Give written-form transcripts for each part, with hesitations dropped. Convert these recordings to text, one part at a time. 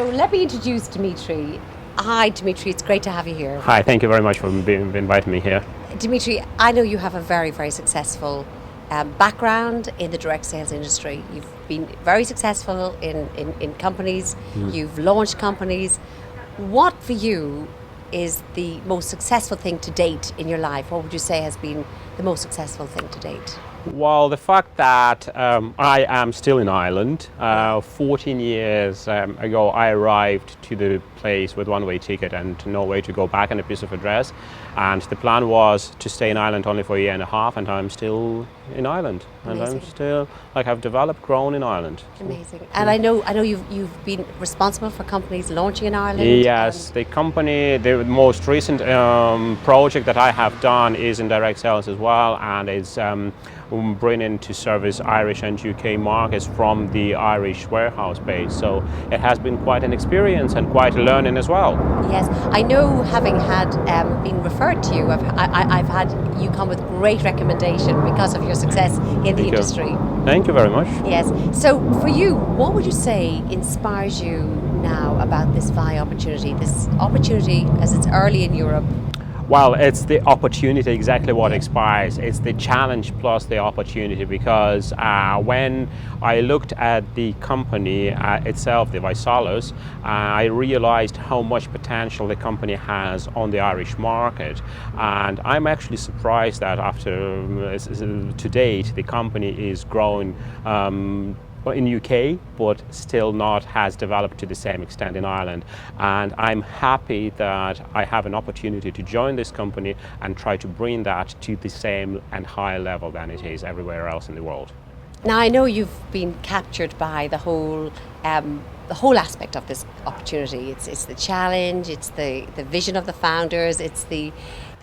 So let me introduce Dmitri. Hi, Dmitri. It's great to have you here. Hi, thank you very much for inviting me here. Dmitri, I know you have a very, very successful background in the direct sales industry. You've been very successful in companies. You've launched companies. What for you is the most successful thing to date in your life? What would you say has been the most successful thing to date? Well, the fact that I am still in Ireland. 14 years ago, I arrived to the place with one-way ticket and no way to go back and a piece of address. And the plan was to stay in Ireland only for a year and a half, and I'm still in Ireland. And Amazing. I'm still, I've developed, grown in Ireland. Amazing. And I know you've been responsible for companies launching in Ireland. Yes, the company, the most recent project that I have done is in direct sales as well, and it's bringing to service Irish and UK markets from the Irish warehouse base. So it has been quite an experience and quite a learning as well. Yes, I know, having had been referred to you, I've had you come with great recommendation because of your success in the industry. Thank you very much. Yes. So for you, what would you say inspires you now about this VAI opportunity? This opportunity, as it's early in Europe. Well, it's the opportunity, exactly what inspires. It's the challenge plus the opportunity, because when I looked at the company itself, the Visalis, I realized how much potential the company has on the Irish market. And I'm actually surprised that to date, the company is growing in UK, but still not has developed to the same extent in Ireland. And I'm happy that I have an opportunity to join this company and try to bring that to the same and higher level than it is everywhere else in the world. Now, I know you've been captured by the whole aspect of this opportunity. It's the challenge, it's the vision of the founders, it's the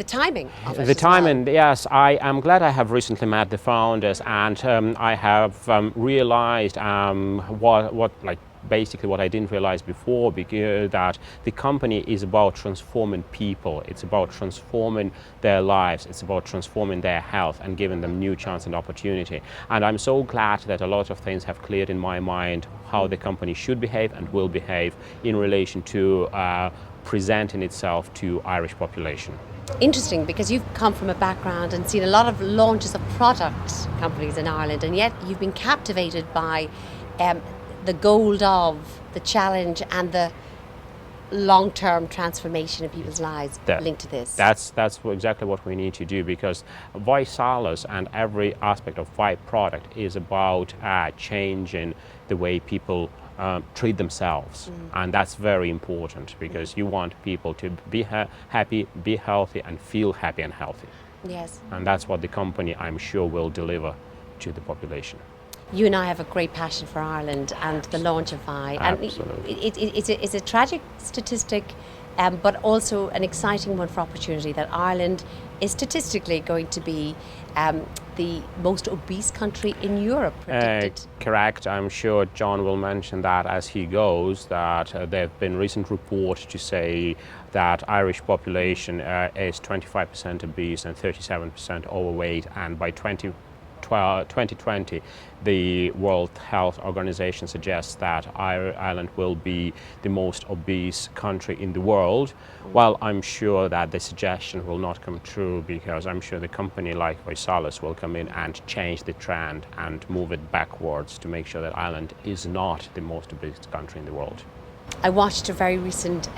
timing of it. The timing, yes. I am glad I have recently met the founders, and I have realized basically what I didn't realize before, because that the company is about transforming people. It's about transforming their lives. It's about transforming their health and giving them new chance and opportunity. And I'm so glad that a lot of things have cleared in my mind how the company should behave and will behave in relation to presenting itself to Irish population. Interesting, because you've come from a background and seen a lot of launches of product companies in Ireland, and yet you've been captivated by the gold of the challenge and the long-term transformation in people's lives linked to this. That's exactly what we need to do, because Visalis and every aspect of VAI product is about changing the way people treat themselves. And that's very important, because you want people to be happy, be healthy, and feel happy and healthy. Yes. And that's what the company, I'm sure, will deliver to the population. You and I have a great passion for Ireland and the launch of VAI. Absolutely. And it's a tragic statistic, but also an exciting one for opportunity, that Ireland is statistically going to be the most obese country in Europe, predicted. Correct. I'm sure John will mention that as he goes, that there have been recent reports to say that Irish population is 25% obese and 37% overweight, and by 2020, the World Health Organization suggests that Ireland will be the most obese country in the world. Well, I'm sure that the suggestion will not come true, because I'm sure the company like Visalis will come in and change the trend and move it backwards to make sure that Ireland is not the most obese country in the world. I watched a very recent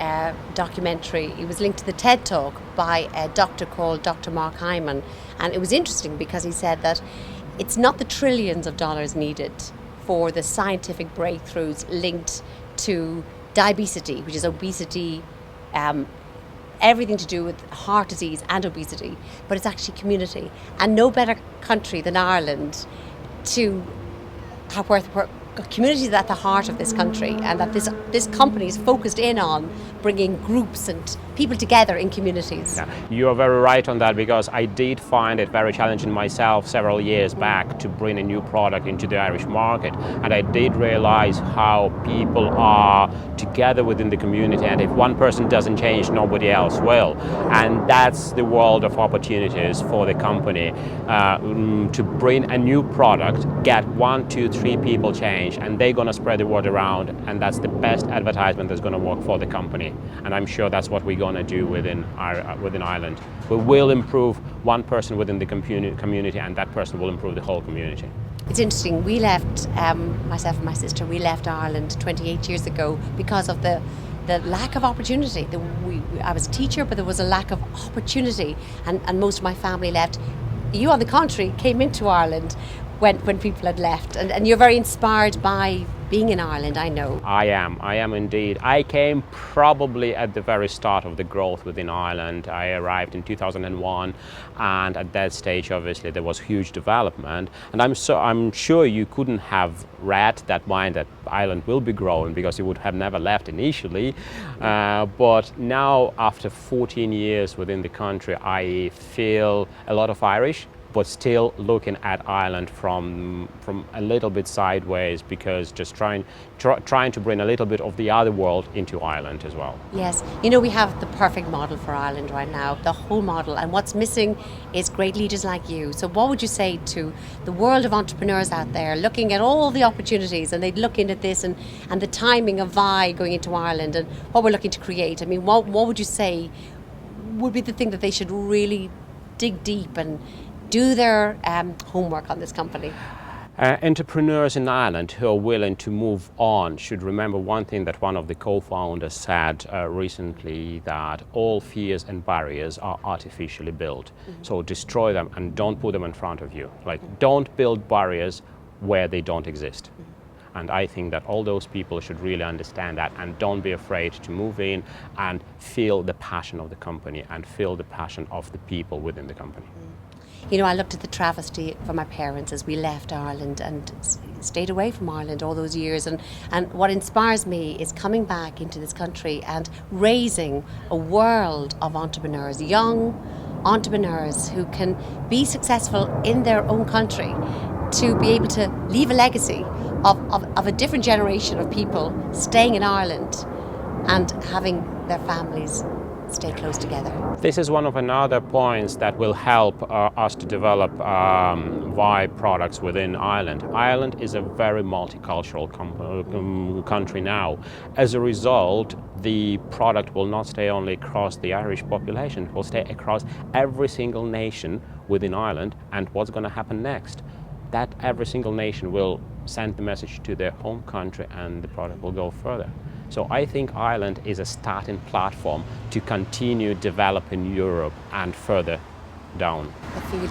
documentary. It was linked to the TED Talk by a doctor called Dr. Mark Hyman, and it was interesting because he said that it's not the trillions of dollars needed for the scientific breakthroughs linked to diabetes, which is obesity, everything to do with heart disease and obesity, but it's actually community. And no better country than Ireland to have communities at the heart of this country, and that this company is focused in on bringing groups and people together in communities. Yeah, you are very right on that, because I did find it very challenging myself several years back to bring a new product into the Irish market, and I did realize how people are together within the community, and if one person doesn't change, nobody else will. And that's the world of opportunities for the company, to bring a new product, get 1, 2, 3 people change, and they're going to spread the word around, and that's the best advertisement that's going to work for the company. And I'm sure that's what we're going to do within Ireland. We will improve one person within the community, and that person will improve the whole community. It's interesting, we left, myself and my sister, we left Ireland 28 years ago because of the lack of opportunity. I was a teacher, but there was a lack of opportunity, and most of my family left. You, on the contrary, came into Ireland when people had left, and you're very inspired by being in Ireland, I know. I am indeed. I came probably at the very start of the growth within Ireland. I arrived in 2001, and at that stage, obviously, there was huge development. And I'm sure you couldn't have read that mind that Ireland will be growing, because you would have never left initially. But now, after 14 years within the country, I feel a lot of Irish, but still looking at Ireland from a little bit sideways, because just trying to bring a little bit of the other world into Ireland as well. Yes, you know, we have the perfect model for Ireland right now, the whole model, and what's missing is great leaders like you. So what would you say to the world of entrepreneurs out there looking at all the opportunities, and they'd look into this and the timing of Vi going into Ireland and what we're looking to create? I mean, what would you say would be the thing that they should really dig deep and do their homework on this company? Entrepreneurs in Ireland who are willing to move on should remember one thing that one of the co-founders said recently, that all fears and barriers are artificially built. So destroy them and don't put them in front of you. Like, don't build barriers where they don't exist. And I think that all those people should really understand that, and don't be afraid to move in and feel the passion of the company and feel the passion of the people within the company. You know, I looked at the travesty for my parents as we left Ireland and stayed away from Ireland all those years. And what inspires me is coming back into this country and raising a world of entrepreneurs, young entrepreneurs who can be successful in their own country, to be able to leave a legacy of a different generation of people staying in Ireland and having their families stay close together. This is one of another points that will help us to develop Vi products within Ireland. Ireland is a very multicultural country now. As a result, the product will not stay only across the Irish population, it will stay across every single nation within Ireland. And what's going to happen next? That every single nation will send the message to their home country, and the product will go further. So I think Ireland is a starting platform to continue developing Europe and further down.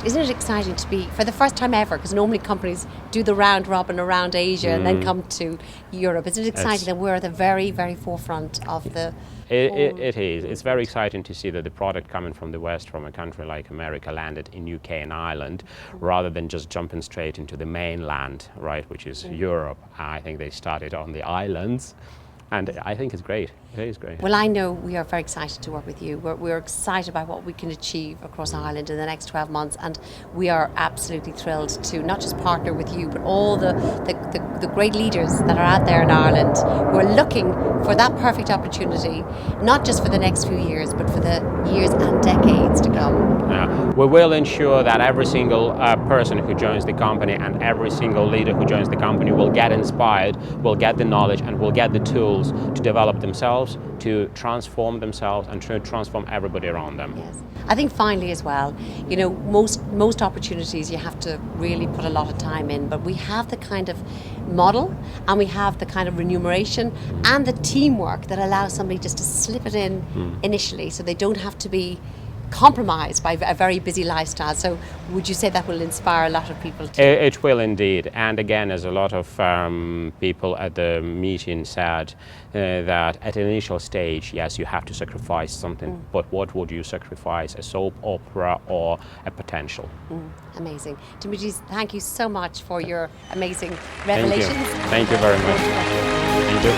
Isn't it exciting to be, for the first time ever, because normally companies do the round robin around Asia and then come to Europe. Isn't it exciting that we're at the very, very forefront of the... It is. It's very exciting to see that the product coming from the West, from a country like America, landed in UK and Ireland, rather than just jumping straight into the mainland, right, which is Europe. I think they started on the islands. And I think it's great. It is great. Well, I know we are very excited to work with you. We're excited about what we can achieve across Ireland in the next 12 months, and we are absolutely thrilled to not just partner with you, but all the great leaders that are out there in Ireland who are looking for that perfect opportunity, not just for the next few years, but for the years and decades to come. We will ensure that every single person who joins the company and every single leader who joins the company will get inspired, will get the knowledge, and will get the tools to develop themselves, to transform themselves, and to transform everybody around them. Yes. I think finally as well, you know, most opportunities you have to really put a lot of time in, but we have the kind of model and we have the kind of remuneration and the teamwork that allows somebody just to slip it in initially, so they don't have to be compromised by a very busy lifestyle. So would you say that will inspire a lot of people too? It will indeed. And again, as a lot of people at the meeting said, that at an initial stage, yes, you have to sacrifice something, but what would you sacrifice? A soap opera or a potential? Amazing. Dmitri, thank you so much for your amazing revelations. Thank you very much. Thank you.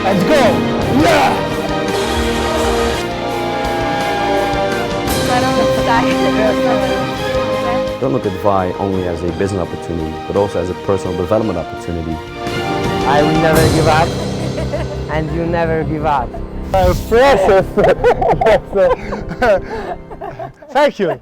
Let's go! Yeah! Don't look at Vi only as a business opportunity, but also as a personal development opportunity. I will never give up, and you never give up. Precious! Thank you.